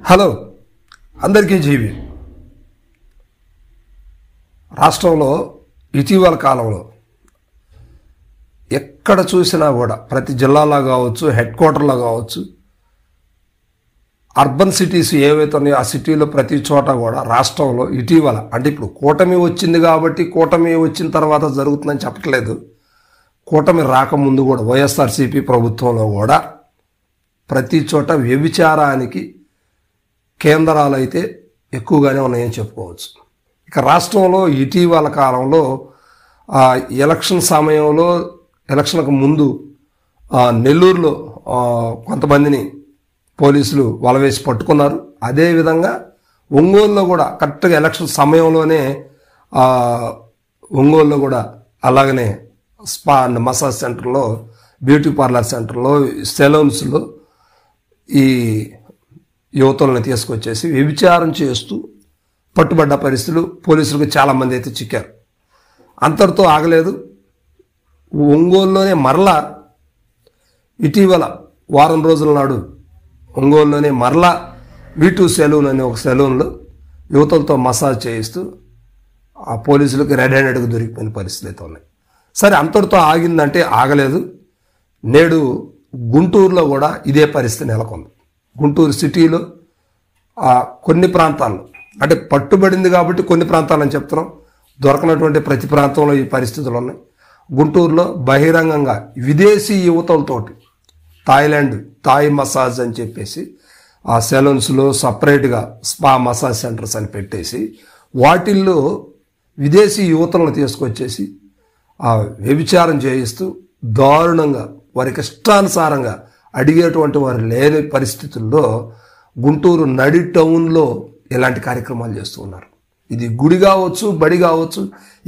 Hello అందరికీ జీవి. రాష్ట్రంలో ఇటీవల కాలంలో ఎక్కడ చూసినా కూడా ప్రతి జిల్లాలో కావచ్చు, హెడ్ క్వార్టర్లో కావచ్చు, అర్బన్ సిటీస్ ఏవైతే ఉన్నాయో ఆ సిటీలో ప్రతి చోట కూడా రాష్ట్రంలో ఇటీవల అంటే ఇప్పుడు కూటమి వచ్చింది కాబట్టి కూటమి వచ్చిన తర్వాత జరుగుతుందని చెప్పట్లేదు. కూటమి రాకముందు కూడా వైఎస్ఆర్సీపీ ప్రభుత్వంలో కూడా ప్రతి చోట వ్యభిచారానికి కేంద్రాలు అయితే ఎక్కువగానే ఉన్నాయని చెప్పుకోవచ్చు. ఇక రాష్ట్రంలో ఇటీవల కాలంలో ఎలక్షన్ సమయంలో ఎలక్షన్కు ముందు నెల్లూరులో కొంతమందిని పోలీసులు వలవేసి పట్టుకున్నారు. అదేవిధంగా ఒంగోలులో కూడా కరెక్ట్గా ఎలక్షన్ సమయంలోనే ఒంగోలులో కూడా అలాగనే స్పా అండ్ మసాజ్ సెంటర్లో, బ్యూటీ పార్లర్ సెంటర్లో, సెలూన్స్లో ఈ యువతులను తీసుకొచ్చేసి వ్యభిచారం చేస్తూ పట్టుబడ్డ పరిస్థితులు పోలీసులకు చాలామంది అయితే చిక్కారు. అంతటితో ఆగలేదు. ఒంగోలులోనే మరలా ఇటీవల వారం రోజుల నాడు ఒంగోలులోనే మరలా V2 సెలూన్ అనే ఒక సెలూన్లో యువతలతో మసాజ్ చేయిస్తూ ఆ పోలీసులకు రెడ్ హ్యాండెడ్గా దొరికిపోయిన పరిస్థితులు అయితే ఉన్నాయి. సరే, అంతటితో ఆగిందంటే ఆగలేదు. నేడు గుంటూరులో కూడా ఇదే పరిస్థితి నెలకొంది. గుంటూరు సిటీలో కొన్ని ప్రాంతాల్లో అంటే పట్టుబడింది కాబట్టి కొన్ని ప్రాంతాలని చెప్తున్నాం, దొరకనటువంటి ప్రతి ప్రాంతంలో ఈ పరిస్థితులు ఉన్నాయి. గుంటూరులో బహిరంగంగా విదేశీ యువతలతోటి థాయ్ మసాజ్ అని చెప్పేసి ఆ సెలూన్స్లో సపరేట్గా స్పా మసాజ్ సెంటర్స్ అని పెట్టేసి వాటిల్లో విదేశీ యువతలను తీసుకొచ్చేసి వ్యభిచారం చేయిస్తూ దారుణంగా వారికి ఇష్టానుసారంగా అడిగేటువంటి వారు లేని పరిస్థితుల్లో గుంటూరు నడి టౌన్లో ఇలాంటి కార్యక్రమాలు చేస్తూ ఉన్నారు. ఇది గుడి కావచ్చు, బడి కావచ్చు,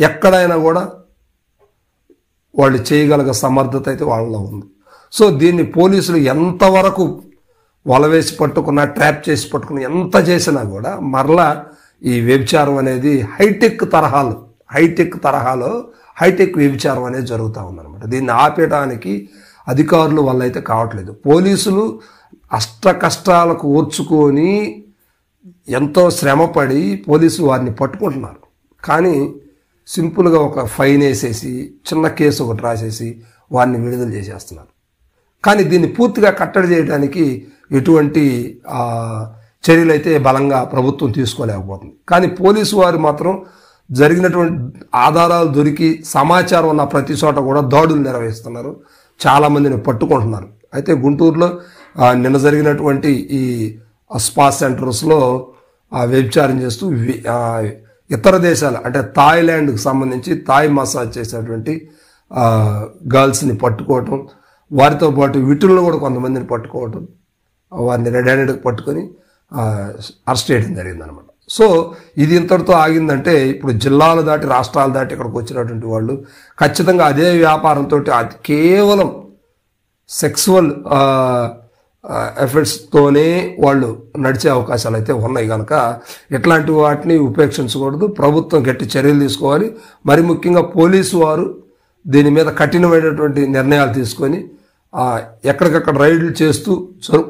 ఎక్కడైనా కూడా వాళ్ళు చేయగలిగే సమర్థత అయితే వాళ్ళలో ఉంది. సో దీన్ని పోలీసులు ఎంతవరకు వలవేసి పట్టుకున్నా, ట్రాప్ చేసి పట్టుకున్నా, ఎంత చేసినా కూడా మరలా ఈ వ్యభిచారం అనేది హైటెక్ తరహాలో హైటెక్ వ్యభిచారం అనేది జరుగుతూ ఉందన్నమాట. దీన్ని ఆపేయడానికి అధికారులు వల్ల అయితే కావట్లేదు. పోలీసులు అష్ట కష్టాలకు ఓర్చుకొని ఎంతో శ్రమపడి పోలీసులు వారిని పట్టుకుంటున్నారు. కానీ సింపుల్గా ఒక ఫైన్ వేసేసి చిన్న కేసు ఒకటి రాసేసి వారిని విడుదల చేసేస్తున్నారు. కానీ దీన్ని పూర్తిగా కట్టడి చేయడానికి ఎటువంటి చర్యలు అయితే బలంగా ప్రభుత్వం తీసుకోలేకపోతుంది. కానీ పోలీసు వారు మాత్రం జరిగినటువంటి ఆధారాలు దొరికి సమాచారం ఉన్న ప్రతి చోట కూడా దాడులు నిర్వహిస్తున్నారు, చాలామందిని పట్టుకుంటున్నారు. అయితే గుంటూరులో నిన్న జరిగినటువంటి ఈ స్పా సెంటర్స్లో వ్యభిచారం చేస్తూ ఇతర దేశాలు అంటే థాయిలాండ్కి సంబంధించి థాయ్ మసాజ్ చేసేటువంటి గర్ల్స్ని పట్టుకోవటం, వారితో పాటు వీటిల్లో కూడా కొంతమందిని పట్టుకోవటం, వారిని రెడ్ హ్యాండెడ్గా పట్టుకొని అరెస్ట్ చేయడం జరిగిందనమాట. సో ఇది ఇంతటితో ఆగిందంటే ఇప్పుడు జిల్లాలు దాటి రాష్ట్రాలు దాటి ఇక్కడికి వచ్చినటువంటి వాళ్ళు ఖచ్చితంగా అదే వ్యాపారంతో అది కేవలం సెక్సువల్ ఎఫెక్ట్స్తోనే వాళ్ళు నడిచే అవకాశాలు అయితే ఉన్నాయి. కనుక ఇట్లాంటి వాటిని ఉపేక్షించకూడదు. ప్రభుత్వం గట్టి చర్యలు తీసుకోవాలి. మరి ముఖ్యంగా పోలీసు వారు దీని మీద కఠినమైనటువంటి నిర్ణయాలు తీసుకొని ఎక్కడికక్కడ రైడ్లు చేస్తూ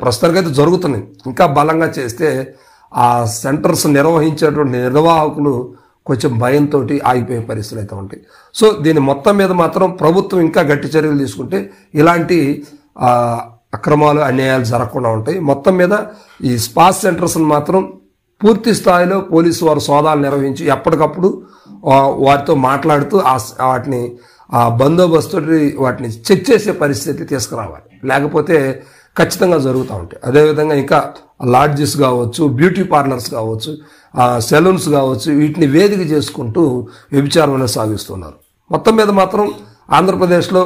ప్రస్తుతానికైతే జరుగుతున్నాయి. ఇంకా బలంగా చేస్తే ఆ సెంటర్స్ నిర్వహించేటువంటి నిర్వాహకులు కొంచెం భయంతో ఆగిపోయే పరిస్థితులు అయితే ఉంటాయి. సో దీని మొత్తం మీద మాత్రం ప్రభుత్వం ఇంకా గట్టి చర్యలు తీసుకుంటే ఇలాంటి అక్రమాలు, అన్యాయాలు జరగకుండా ఉంటాయి. మొత్తం మీద ఈ స్పా సెంటర్స్ని మాత్రం పూర్తి స్థాయిలో పోలీసు వారు సోదాలు నిర్వహించి ఎప్పటికప్పుడు వారితో మాట్లాడుతూ వాటిని బందోబస్తు వాటిని చెక్ చేసే పరిస్థితి తీసుకురావాలి. లేకపోతే ఖచ్చితంగా జరుగుతూ ఉంటాయి. అదేవిధంగా ఇంకా లాడ్జెస్ కావచ్చు, బ్యూటీ పార్లర్స్ కావచ్చు, సెలూన్స్ కావచ్చు, వీటిని వేదిక చేసుకుంటూ వ్యభిచారం అనేది సాగిస్తున్నారు. మొత్తం మీద మాత్రం ఆంధ్రప్రదేశ్లో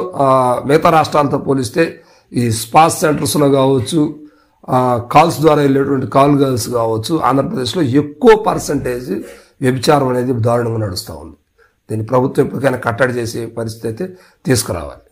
మిగతా రాష్ట్రాలతో పోలిస్తే ఈ స్పా సెంటర్స్లో కావచ్చు, కాల్స్ ద్వారా వెళ్ళేటువంటి కాల్ గర్ల్స్ కావచ్చు, ఆంధ్రప్రదేశ్లో ఎక్కువ పర్సంటేజ్ వ్యభిచారం అనేది దారుణంగా నడుస్తూ ఉంది. దీన్ని ప్రభుత్వం ఎప్పటికైనా కట్టడి చేసే పరిస్థితి అయితే తీసుకురావాలి.